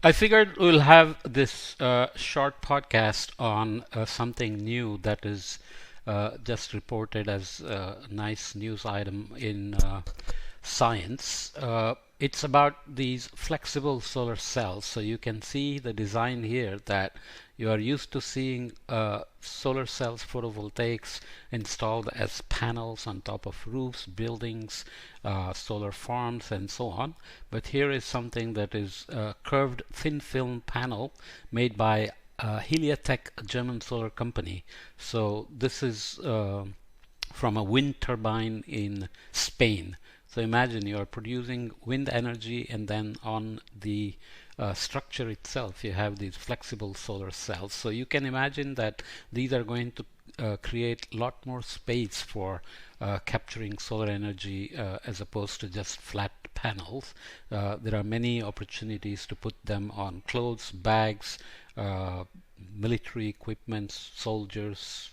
I figured we'll have this short podcast on something new that is just reported as a nice news item in Science. It's about these flexible solar cells. So you can see the design here that you are used to seeing solar cells, photovoltaics installed as panels on top of roofs, buildings, solar farms, and so on. But here is something that is a curved thin film panel made by Heliatech, a German solar company. So this is from a wind turbine in Spain. So imagine you are producing wind energy, and then on the structure itself you have these flexible solar cells. So you can imagine that these are going to create a lot more space for capturing solar energy as opposed to just flat panels. There are many opportunities to put them on clothes, bags, military equipment, soldiers,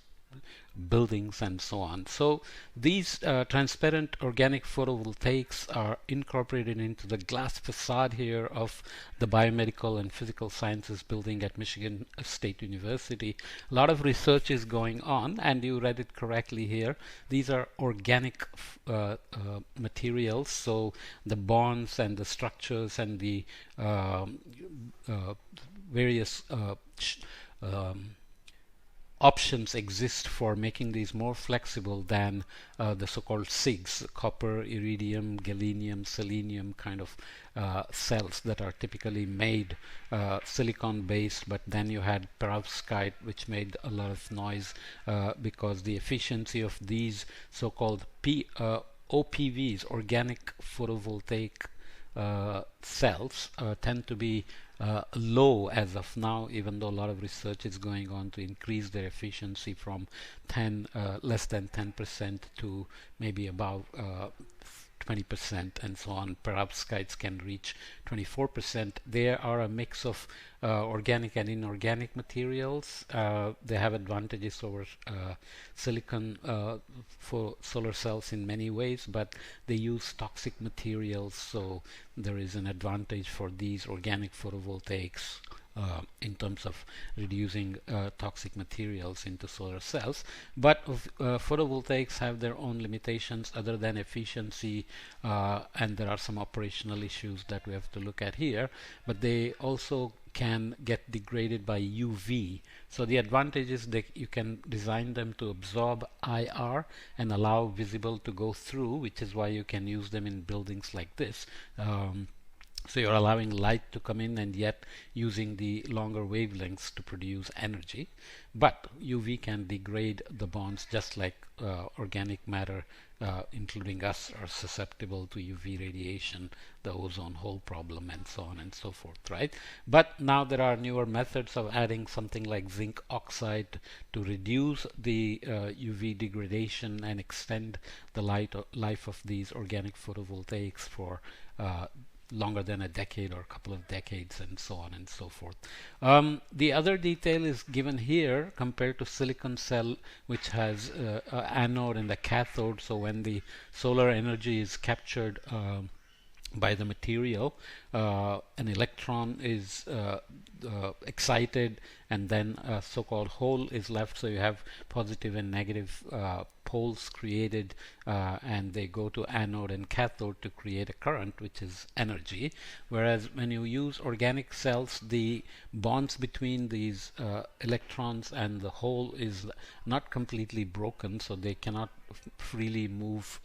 buildings, and so on. So these transparent organic photovoltaics are incorporated into the glass facade here of the biomedical and physical sciences building at Michigan State University. A lot of research is going on, and you read it correctly here. These are organic materials, so the bonds and the structures and the uh, various um, options exist for making these more flexible than the so-called SIGs, copper, iridium, gallium, selenium kind of cells that are typically made silicon based, but then you had perovskite, which made a lot of noise because the efficiency of these so-called OPVs, organic photovoltaic cells, tend to be low as of now, even though a lot of research is going on to increase their efficiency from 10 less than 10% to maybe above 20% and so on. Perovskites can reach 24%. They are a mix of organic and inorganic materials. They have advantages over silicon for solar cells in many ways, but they use toxic materials, so there is an advantage for these organic photovoltaics in terms of reducing toxic materials into solar cells. But photovoltaics have their own limitations other than efficiency, and there are some operational issues that we have to look at here. But they also can get degraded by UV. So the advantage is that you can design them to absorb IR and allow visible to go through, which is why you can use them in buildings like this. So you're allowing light to come in and yet using the longer wavelengths to produce energy. But UV can degrade the bonds just like organic matter, including us, are susceptible to UV radiation, the ozone hole problem, and so on and so forth, right? But now there are newer methods of adding something like zinc oxide to reduce the UV degradation and extend the life of these organic photovoltaics for longer than a decade or a couple of decades, and so on and so forth. The other detail is given here compared to silicon cell, which has an anode and a cathode. So when the solar energy is captured by the material, an electron is excited, and then a so-called hole is left. So you have positive and negative poles created, and they go to anode and cathode to create a current, which is energy. Whereas when you use organic cells, the bonds between these electrons and the hole is not completely broken, so they cannot freely move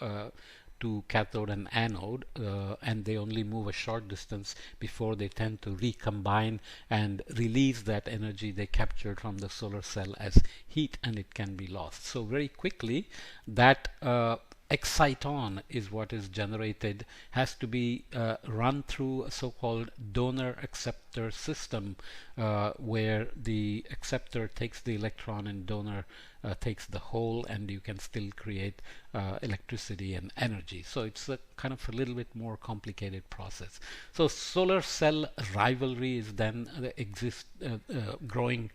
to cathode and anode, and they only move a short distance before they tend to recombine and release that energy they captured from the solar cell as heat, and it can be lost. So very quickly that exciton is what is generated, has to be run through a so-called donor acceptor system, where the acceptor takes the electron and donor takes the hole, and you can still create electricity and energy. So it's a kind of a little bit more complicated process. So solar cell rivalry is then growing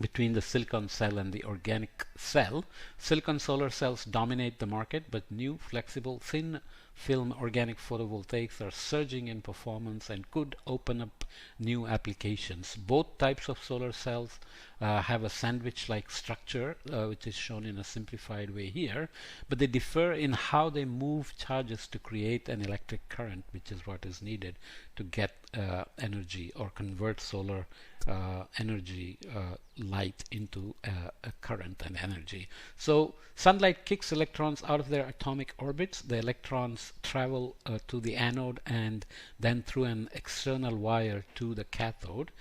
between the silicon cell and the organic cell. Silicon solar cells dominate the market, but new flexible thin film organic photovoltaics are surging in performance and could open up new applications. Both types of solar cells have a sandwich-like structure, which is shown in a simplified way here, but they differ in how they move charges to create an electric current, which is what is needed to get energy or convert solar energy, light, into a current and energy. So sunlight kicks electrons out of their atomic orbits. The electrons travel to the anode and then through an external wire to the cathode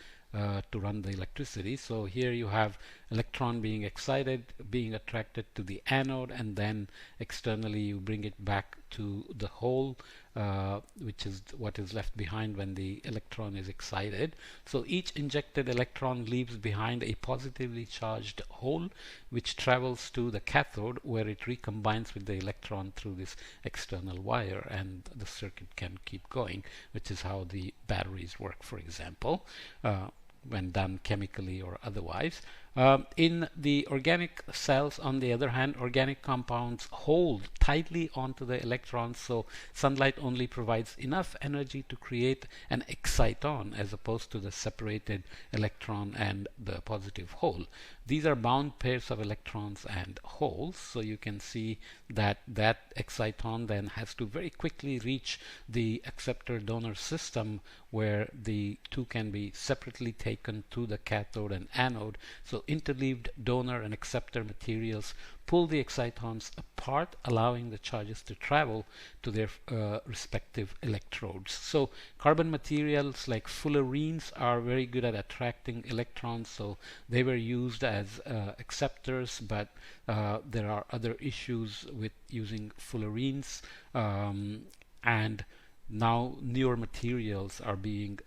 to run the electricity. So here you have electron being excited, being attracted to the anode, and then externally you bring it back to the hole, which is what is left behind when the electron is excited. So each injected electron leaves behind a positively charged hole, which travels to the cathode, where it recombines with the electron through this external wire, and the circuit can keep going, which is how the batteries work, for example, when done chemically or otherwise. In the organic cells, on the other hand, organic compounds hold tightly onto the electrons, so sunlight only provides enough energy to create an exciton as opposed to the separated electron and the positive hole. These are bound pairs of electrons and holes, so you can see that that exciton then has to very quickly reach the acceptor-donor system, where the two can be separately taken to the cathode and anode. So interleaved donor and acceptor materials pull the excitons apart, allowing the charges to travel to their respective electrodes. So carbon materials like fullerenes are very good at attracting electrons, so they were used as acceptors, but there are other issues with using fullerenes, and now newer materials are being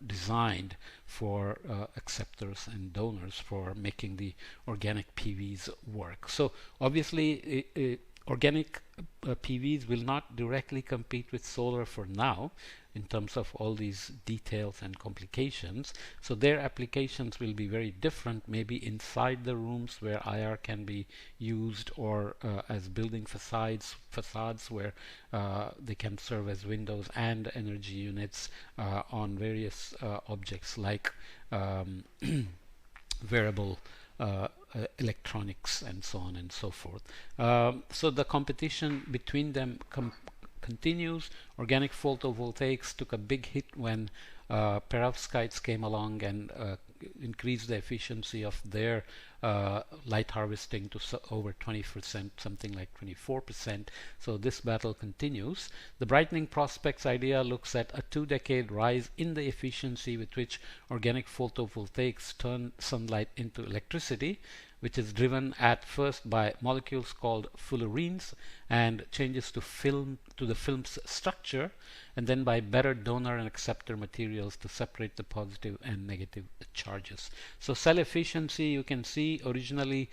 designed for acceptors and donors for making the organic PVs work. So obviously organic PVs will not directly compete with solar for now in terms of all these details and complications. So their applications will be very different, maybe inside the rooms where IR can be used, or as building facades where they can serve as windows and energy units on various objects like wearable electronics and so on and so forth. So the competition between them continues. Organic photovoltaics took a big hit when perovskites came along and increased the efficiency of their light harvesting to over 20%, something like 24%. So this battle continues. The brightening prospects idea looks at a 2-decade rise in the efficiency with which organic photovoltaics turn sunlight into electricity, which is driven at first by molecules called fullerenes and changes to the film's structure, and then by better donor and acceptor materials to separate the positive and negative charges. So cell efficiency, you can see, originally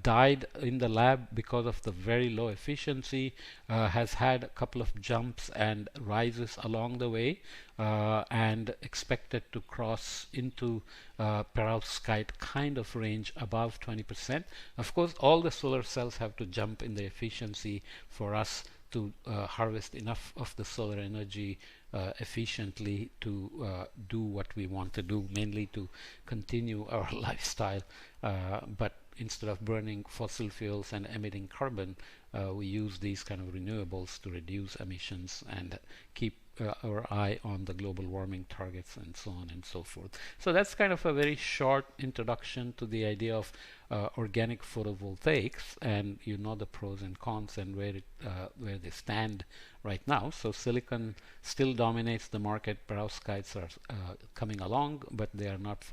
died in the lab because of the very low efficiency, has had a couple of jumps and rises along the way, and expected to cross into perovskite kind of range above 20%. Of course, all the solar cells have to jump in the efficiency for us to harvest enough of the solar energy efficiently to do what we want to do, mainly to continue our lifestyle. But instead of burning fossil fuels and emitting carbon, we use these kind of renewables to reduce emissions and keep our eye on the global warming targets and so on and so forth. So that's kind of a very short introduction to the idea of organic photovoltaics, and you know the pros and cons and where they stand right now. So silicon still dominates the market. Perovskites are coming along, but they are not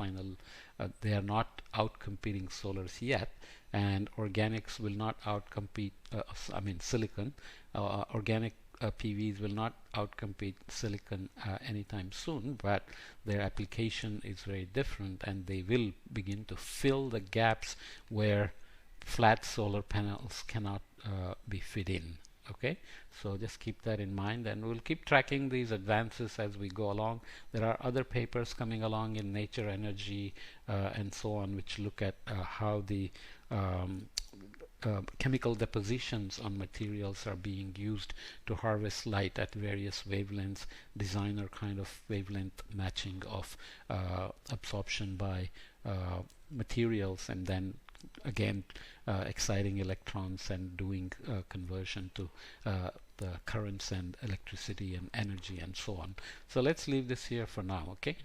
they are not outcompeting solars yet, and organics will not outcompete silicon. Organic PVs will not outcompete silicon anytime soon, but their application is very different, and they will begin to fill the gaps where flat solar panels cannot be fit in. Okay, so just keep that in mind, and we'll keep tracking these advances as we go along. There are other papers coming along in Nature Energy and so on, which look at how the chemical depositions on materials are being used to harvest light at various wavelengths, designer kind of wavelength matching of absorption by materials, and then again exciting electrons and doing conversion to the currents and electricity and energy and so on. So let's leave this here for now, okay?